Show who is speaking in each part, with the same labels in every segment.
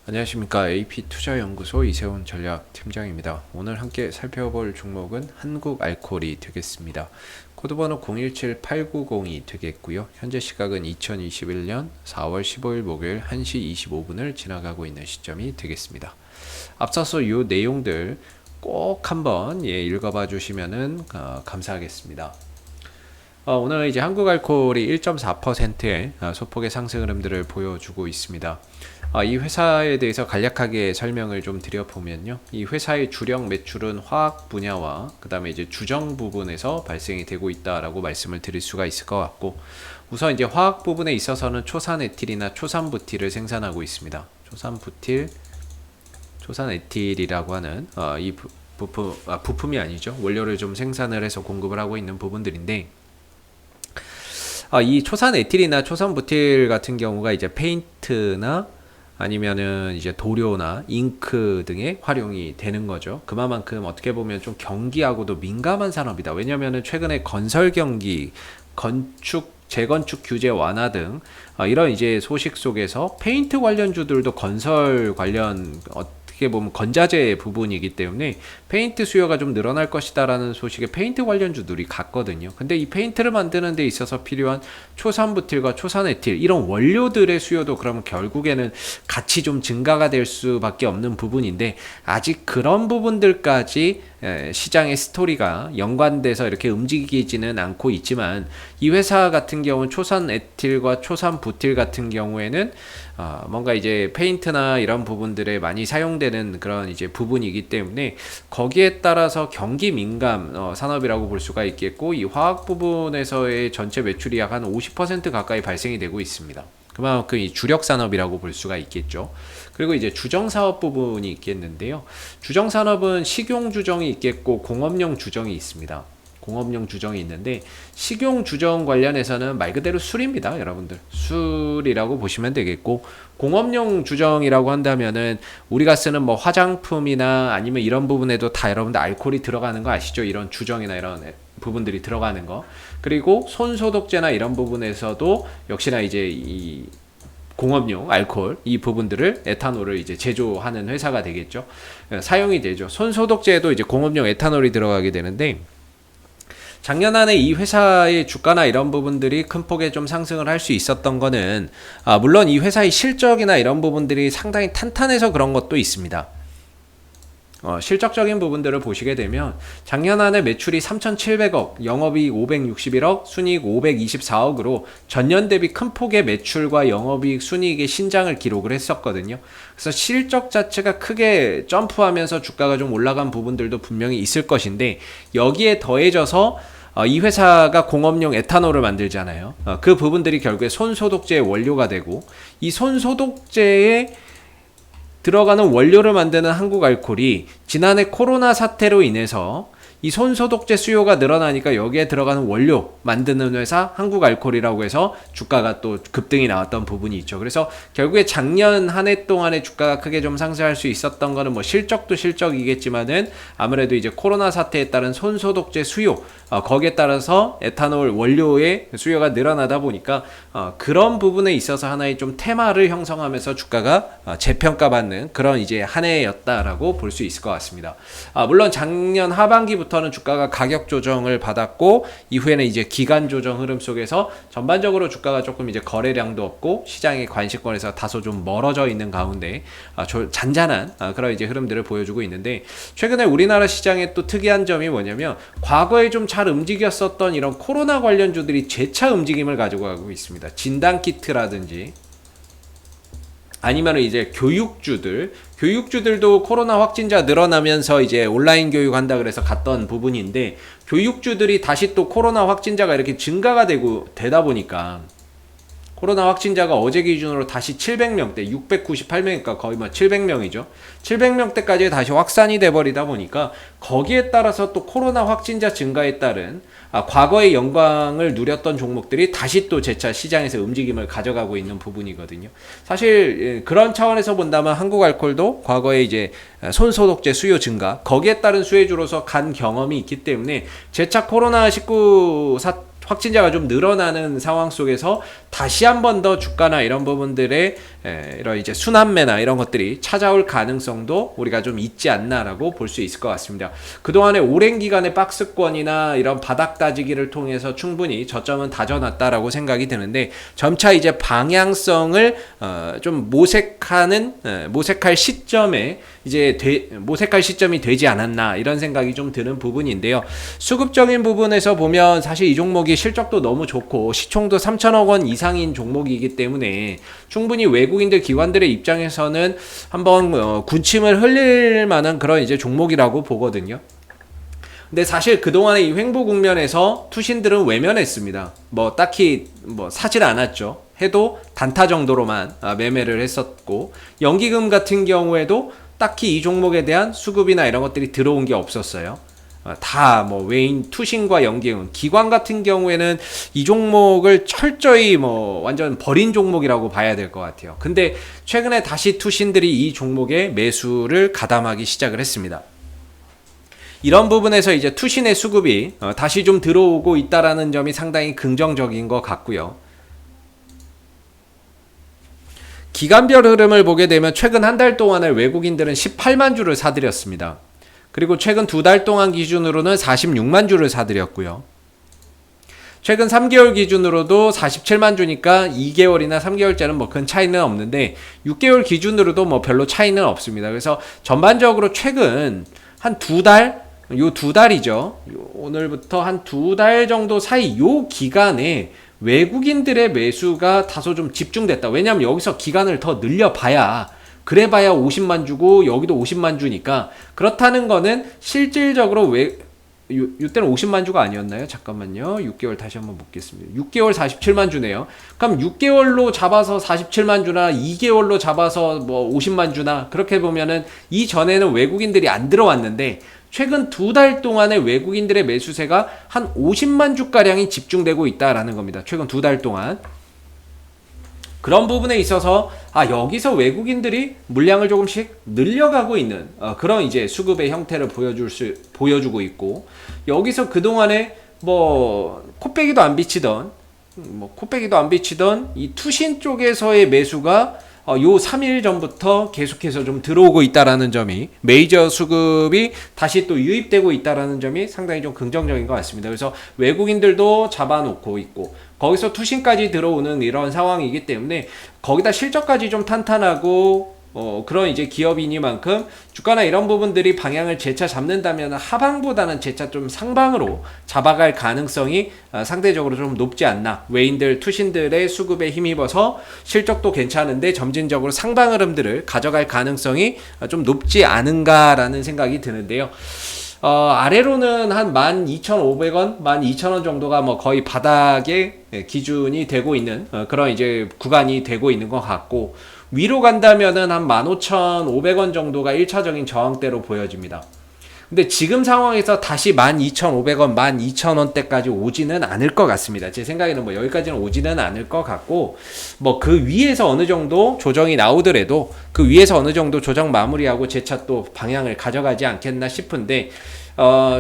Speaker 1: 안녕하십니까. AP투자연구소 이세훈 전략팀장입니다. 오늘 함께 살펴볼 종목은 한국알코올이 되겠습니다. 코드번호 017890이 되겠고요. 현재 시각은 2021년 4월 15일 목요일 1시 25분을 지나가고 있는 시점이 되겠습니다. 앞서서 이 내용들 꼭 한번 읽어봐 주시면 감사하겠습니다. 오늘 이제 한국알코올이 1.4%의 소폭의 상승 흐름들을 보여주고 있습니다. 이 회사에 대해서 간략하게 설명을 좀 드려보면요. 이 회사의 주력 매출은 화학 분야와 그 다음에 이제 주정 부분에서 발생이 되고 있다라고 말씀을 드릴 수가 있을 것 같고, 우선 이제 화학 부분에 있어서는 초산에틸이나 초산부틸을 생산하고 있습니다. 초산에틸이라고 하는 이 부품이 아니죠. 원료를 좀 생산을 해서 공급을 하고 있는 부분들인데, 이 초산에틸이나 초산부틸 같은 경우가 이제 페인트나 아니면은 이제 도료나 잉크 등에 활용이 되는 거죠. 그만큼 어떻게 보면 좀 경기하고도 민감한 산업이다. 왜냐면은 최근에 건설 경기, 재건축 규제 완화 등 이런 이제 소식 속에서 페인트 관련주들도 건설 관련 어떻게 보면 건자재 부분이기 때문에 페인트 수요가 좀 늘어날 것이다라는 소식에 페인트 관련주들이 갔거든요. 근데 이 페인트를 만드는 데 있어서 필요한 초산부틸과 초산에틸 이런 원료들의 수요도 그러면 결국에는 같이 좀 증가가 될 수밖에 없는 부분인데, 아직 그런 부분들까지 시장의 스토리가 연관돼서 이렇게 움직이지는 않고 있지만, 이 회사 같은 경우는 초산에틸과 초산부틸 같은 경우에는 뭔가 이제 페인트나 이런 부분들에 많이 사용되는 그런 이제 부분이기 때문에 거기에 따라서 경기 민감 산업이라고 볼 수가 있겠고, 이 화학 부분에서의 전체 매출이 약 한 50% 가까이 발생이 되고 있습니다. 그만큼 이 주력 산업이라고 볼 수가 있겠죠. 그리고 이제 주정 사업 부분이 있겠는데요. 주정 산업은 식용 주정이 있겠고 공업용 주정이 있습니다. 공업용 주정이 있는데, 식용 주정 관련해서는 말 그대로 술입니다. 여러분들 술이라고 보시면 되겠고, 공업용 주정이라고 한다면은 우리가 쓰는 뭐 화장품이나 아니면 이런 부분에도 다 여러분들 알코올이 들어가는 거 아시죠? 이런 주정이나 이런 부분들이 들어가는 거. 그리고 손소독제나 이런 부분에서도 역시나 이제 이 공업용 알코올 이 부분들을 에탄올을 이제 제조하는 회사가 되겠죠. 사용이 되죠. 손소독제에도 이제 공업용 에탄올이 들어가게 되는데, 작년 안에 이 회사의 주가나 이런 부분들이 큰 폭의 좀 상승을 할 수 있었던 거는 물론 이 회사의 실적이나 이런 부분들이 상당히 탄탄해서 그런 것도 있습니다. 실적적인 부분들을 보시게 되면 작년 안에 매출이 3,700억, 영업이익 561억, 순이익 524억으로 전년 대비 큰 폭의 매출과 영업이익, 순이익의 신장을 기록을 했었거든요. 그래서 실적 자체가 크게 점프하면서 주가가 좀 올라간 부분들도 분명히 있을 것인데, 여기에 더해져서 이 회사가 공업용 에탄올을 만들잖아요. 그 부분들이 결국에 손소독제의 원료가 되고, 이 손소독제의 들어가는 원료를 만드는 한국알코올이 지난해 코로나 사태로 인해서 이 손소독제 수요가 늘어나니까 여기에 들어가는 원료 만드는 회사 한국알코올이라고 해서 주가가 또 급등이 나왔던 부분이 있죠. 그래서 결국에 작년 한 해 동안에 주가가 크게 좀 상승할 수 있었던 거는 뭐 실적도 실적이겠지만은 아무래도 이제 코로나 사태에 따른 손소독제 수요, 거기에 따라서 에탄올 원료의 수요가 늘어나다 보니까 그런 부분에 있어서 하나의 좀 테마를 형성하면서 주가가 재평가받는 그런 이제 한 해였다라고 볼 수 있을 것 같습니다. 물론 작년 하반기부터는 주가가 가격 조정을 받았고, 이후에는 이제 기간 조정 흐름 속에서 전반적으로 주가가 조금 이제 거래량도 없고 시장의 관심권에서 다소 좀 멀어져 있는 가운데 잔잔한 그런 이제 흐름들을 보여주고 있는데, 최근에 우리나라 시장의 또 특이한 점이 뭐냐면, 과거에 좀 잘 움직였었던 이런 코로나 관련주들이 재차 움직임을 가지고 가고 있습니다. 진단키트라든지 아니면 이제 교육주들도 코로나 확진자 늘어나면서 이제 온라인 교육한다 그래서 갔던 부분인데, 교육주들이 다시 또 코로나 확진자가 이렇게 증가가 되다 보니까 코로나 확진자가 어제 기준으로 다시 700명대, 698명이니까 거의 뭐 700명이죠. 700명대까지 다시 확산이 돼버리다 보니까 거기에 따라서 또 코로나 확진자 증가에 따른 과거의 영광을 누렸던 종목들이 다시 또 재차 시장에서 움직임을 가져가고 있는 부분이거든요. 사실 그런 차원에서 본다면 한국알코올도 과거에 이제 손소독제 수요 증가, 거기에 따른 수혜주로서 간 경험이 있기 때문에 재차 코로나19 확진자가 좀 늘어나는 상황 속에서 다시 한 번 더 주가나 이런 부분들의 이런 이제 순환매나 이런 것들이 찾아올 가능성도 우리가 좀 있지 않나라고 볼 수 있을 것 같습니다. 그동안에 오랜 기간의 박스권이나 이런 바닥 다지기를 통해서 충분히 저점은 다져놨다라고 생각이 드는데, 점차 이제 방향성을 좀 모색할 시점에 이제 모색할 시점이 되지 않았나 이런 생각이 좀 드는 부분인데요. 수급적인 부분에서 보면 사실 이 종목이 실적도 너무 좋고 시총도 3천억 원 이상인 종목이기 때문에 충분히 외국인들 기관들의 입장에서는 한번 군침을 흘릴 만한 그런 이제 종목이라고 보거든요. 근데 사실 그동안의 이 횡보 국면에서 투신들은 외면했습니다. 뭐 딱히 뭐 사질 않았죠. 해도 단타 정도로만 매매를 했었고, 연기금 같은 경우에도 딱히 이 종목에 대한 수급이나 이런 것들이 들어온 게 없었어요. 다 뭐 외인 투신과 연기금, 기관 같은 경우에는 이 종목을 철저히 뭐 완전 버린 종목이라고 봐야 될 것 같아요. 근데 최근에 다시 투신들이 이 종목에 매수를 가담하기 시작을 했습니다. 이런 부분에서 이제 투신의 수급이 다시 좀 들어오고 있다라는 점이 상당히 긍정적인 것 같고요. 기간별 흐름을 보게 되면 최근 한 달 동안에 외국인들은 18만 주를 사들였습니다. 그리고 최근 두 달 동안 기준으로는 46만 주를 사들였고요. 최근 3개월 기준으로도 47만 주니까 2개월이나 3개월째는 뭐 큰 차이는 없는데 6개월 기준으로도 뭐 별로 차이는 없습니다. 그래서 전반적으로 최근 한 두 달, 요 두 달이죠. 오늘부터 한 두 달 정도 사이 요 기간에 외국인들의 매수가 다소 좀 집중됐다. 왜냐하면 여기서 기간을 더 늘려봐야, 그래봐야 50만 주고 여기도 50만 주니까, 그렇다는 거는 실질적으로 이때는 50만 주가 아니었나요? 잠깐만요. 6개월 다시 한번 보겠습니다. 6개월 47만 주네요. 그럼 6개월로 잡아서 47만 주나 2개월로 잡아서 뭐 50만 주나, 그렇게 보면은 이전에는 외국인들이 안 들어왔는데 최근 두 달 동안의 외국인들의 매수세가 한 50만 주가량이 집중되고 있다라는 겁니다. 최근 두 달 동안. 그런 부분에 있어서 여기서 외국인들이 물량을 조금씩 늘려가고 있는 그런 이제 수급의 형태를 보여주고 있고, 여기서 그동안에 뭐 코빼기도 안 비치던 이 투신 쪽에서의 매수가 요 3일 전부터 계속해서 좀 들어오고 있다라는 점이, 메이저 수급이 다시 또 유입되고 있다라는 점이 상당히 좀 긍정적인 것 같습니다. 그래서 외국인들도 잡아놓고 있고 거기서 투신까지 들어오는 이런 상황이기 때문에 거기다 실적까지 좀 탄탄하고 그런 이제 기업이니만큼 주가나 이런 부분들이 방향을 재차 잡는다면 하방보다는 재차 좀 상방으로 잡아갈 가능성이 상대적으로 좀 높지 않나. 외인들 투신들의 수급에 힘입어서 실적도 괜찮은데 점진적으로 상방 흐름들을 가져갈 가능성이 좀 높지 않은가라는 생각이 드는데요. 아래로는 한 12,500원, 12,000원 정도가 뭐 거의 바닥의 기준이 되고 있는 그런 이제 구간이 되고 있는 것 같고, 위로 간다면은 한 15,500원 정도가 1차적인 저항대로 보여집니다. 근데 지금 상황에서 다시 12,500원, 12,000원대까지 오지는 않을 것 같습니다. 제 생각에는 뭐 여기까지는 오지는 않을 것 같고, 뭐 그 위에서 어느 정도 조정이 나오더라도 그 위에서 어느 정도 조정 마무리하고 재차 또 방향을 가져가지 않겠나 싶은데,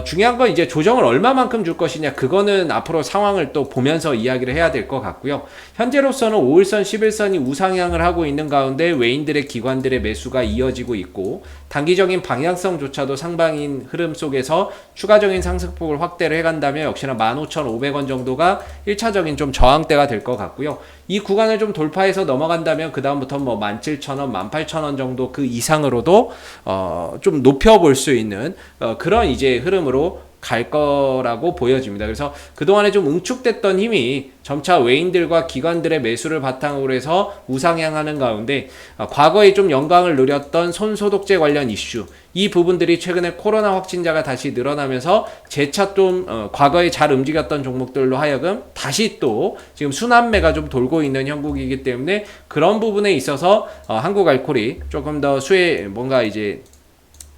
Speaker 1: 중요한 건 이제 조정을 얼마만큼 줄 것이냐, 그거는 앞으로 상황을 또 보면서 이야기를 해야 될 것 같고요. 현재로서는 5일선, 11선이 우상향을 하고 있는 가운데 외인들의 기관들의 매수가 이어지고 있고, 단기적인 방향성조차도 상방인 흐름 속에서 추가적인 상승폭을 확대를 해간다면 역시나 15,500원 정도가 1차적인 좀 저항대가 될 것 같고요. 이 구간을 좀 돌파해서 넘어간다면 그 다음부터 뭐 17,000원, 18,000원 정도 그 이상으로도 좀 높여볼 수 있는 그런 이제 흐름으로 갈 거라고 보여집니다. 그래서 그동안에 좀 응축됐던 힘이 점차 외인들과 기관들의 매수를 바탕으로 해서 우상향하는 가운데 과거에 좀 영광을 누렸던 손소독제 관련 이슈, 이 부분들이 최근에 코로나 확진자가 다시 늘어나면서 재차 좀 과거에 잘 움직였던 종목들로 하여금 다시 또 지금 순환매가 좀 돌고 있는 형국이기 때문에 그런 부분에 있어서 한국알코올이 조금 더 뭔가 이제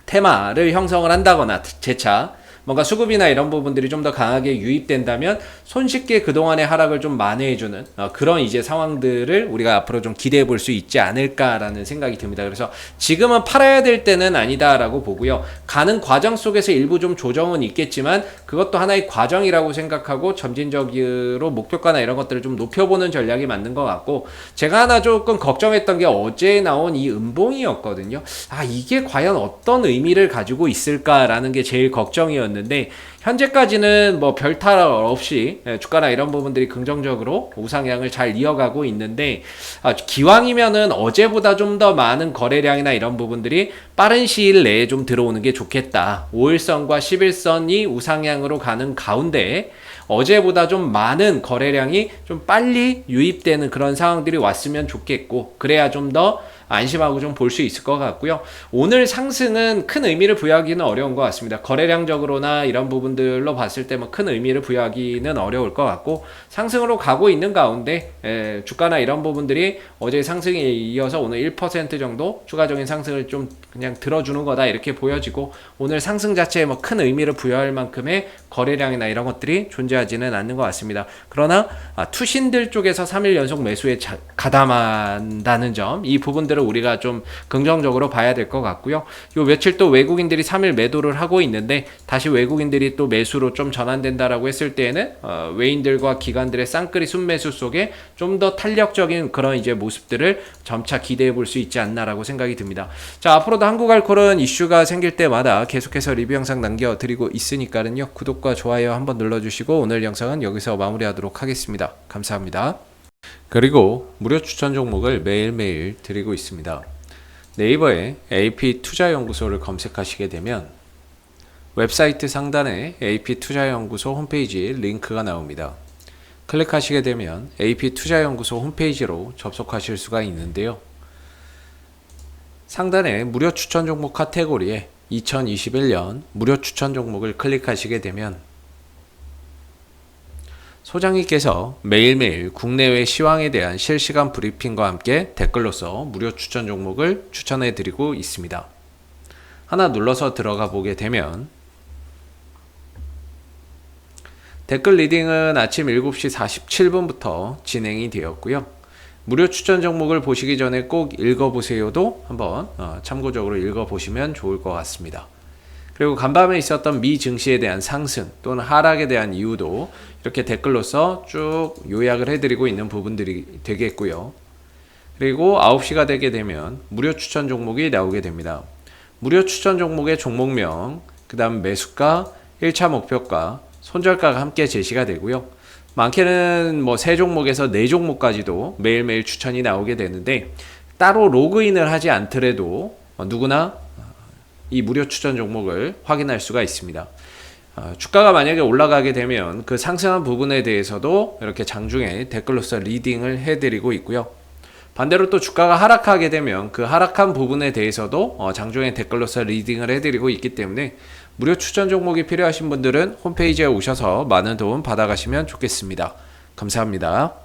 Speaker 1: 테마를 형성을 한다거나 재차 뭔가 수급이나 이런 부분들이 좀 더 강하게 유입된다면 손쉽게 그동안의 하락을 좀 만회해주는 그런 이제 상황들을 우리가 앞으로 좀 기대해 볼 수 있지 않을까라는 생각이 듭니다. 그래서 지금은 팔아야 될 때는 아니다라고 보고요. 가는 과정 속에서 일부 좀 조정은 있겠지만 그것도 하나의 과정이라고 생각하고 점진적으로 목표가나 이런 것들을 좀 높여보는 전략이 맞는 것 같고, 제가 하나 조금 걱정했던 게 어제 나온 이 음봉이었거든요. 이게 과연 어떤 의미를 가지고 있을까라는 게 제일 걱정이었는데, 현재까지는 뭐 별 탈 없이 주가나 이런 부분들이 긍정적으로 우상향을 잘 이어가고 있는데, 기왕이면은 어제보다 좀 더 많은 거래량이나 이런 부분들이 빠른 시일 내에 좀 들어오는 게 좋겠다. 5일선과 11선이 우상향으로 가는 가운데 어제보다 좀 많은 거래량이 좀 빨리 유입되는 그런 상황들이 왔으면 좋겠고, 그래야 좀 더 안심하고 좀 볼 수 있을 것 같고요. 오늘 상승은 큰 의미를 부여하기는 어려운 것 같습니다. 거래량적으로나 이런 부분들로 봤을 때 뭐 큰 의미를 부여하기는 어려울 것 같고, 상승으로 가고 있는 가운데 주가나 이런 부분들이 어제 상승에 이어서 오늘 1% 정도 추가적인 상승을 좀 그냥 들어주는 거다 이렇게 보여지고, 오늘 상승 자체에 뭐 큰 의미를 부여할 만큼의 거래량이나 이런 것들이 존재하지는 않는 것 같습니다. 그러나 투신들 쪽에서 3일 연속 매수에 가담한다는 점, 이 부분들을 우리가 좀 긍정적으로 봐야 될 것 같고요. 요 며칠 또 외국인들이 3일 매도를 하고 있는데, 다시 외국인들이 또 매수로 좀 전환된다라고 했을 때에는 외인들과 기관들의 쌍끌이 순매수 속에 좀 더 탄력적인 그런 이제 모습들을 점차 기대해 볼 수 있지 않나라고 생각이 듭니다. 자, 앞으로도 한국알콜은 이슈가 생길 때마다 계속해서 리뷰 영상 남겨드리고 있으니까는요, 구독과 좋아요 한번 눌러주시고, 오늘 영상은 여기서 마무리하도록 하겠습니다. 감사합니다. 그리고 무료 추천 종목을 매일매일 드리고 있습니다. 네이버에 AP투자연구소를 검색하시게 되면 웹사이트 상단에 AP투자연구소 홈페이지 링크가 나옵니다. 클릭하시게 되면 AP투자연구소 홈페이지로 접속하실 수가 있는데요. 상단에 무료 추천 종목 카테고리에 2021년 무료 추천 종목을 클릭하시게 되면 소장님께서 매일매일 국내외 시황에 대한 실시간 브리핑과 함께 댓글로서 무료 추천 종목을 추천해 드리고 있습니다. 하나 눌러서 들어가 보게 되면 댓글 리딩은 아침 7시 47분부터 진행이 되었고요. 무료 추천 종목을 보시기 전에 꼭 읽어보세요도 한번 참고적으로 읽어보시면 좋을 것 같습니다. 그리고 간밤에 있었던 미 증시에 대한 상승 또는 하락에 대한 이유도 이렇게 댓글로서 쭉 요약을 해드리고 있는 부분들이 되겠고요. 그리고 9시가 되게 되면 무료 추천 종목이 나오게 됩니다. 무료 추천 종목의 종목명, 그 다음 매수가, 1차 목표가, 손절가가 함께 제시가 되고요. 많게는 뭐 3종목에서 4종목까지도 매일매일 추천이 나오게 되는데, 따로 로그인을 하지 않더라도 누구나 이 무료 추천 종목을 확인할 수가 있습니다. 주가가 만약에 올라가게 되면 그 상승한 부분에 대해서도 이렇게 장중에 댓글로서 리딩을 해드리고 있고요. 반대로 또 주가가 하락하게 되면 그 하락한 부분에 대해서도 장중에 댓글로서 리딩을 해드리고 있기 때문에 무료 추천 종목이 필요하신 분들은 홈페이지에 오셔서 많은 도움 받아가시면 좋겠습니다. 감사합니다.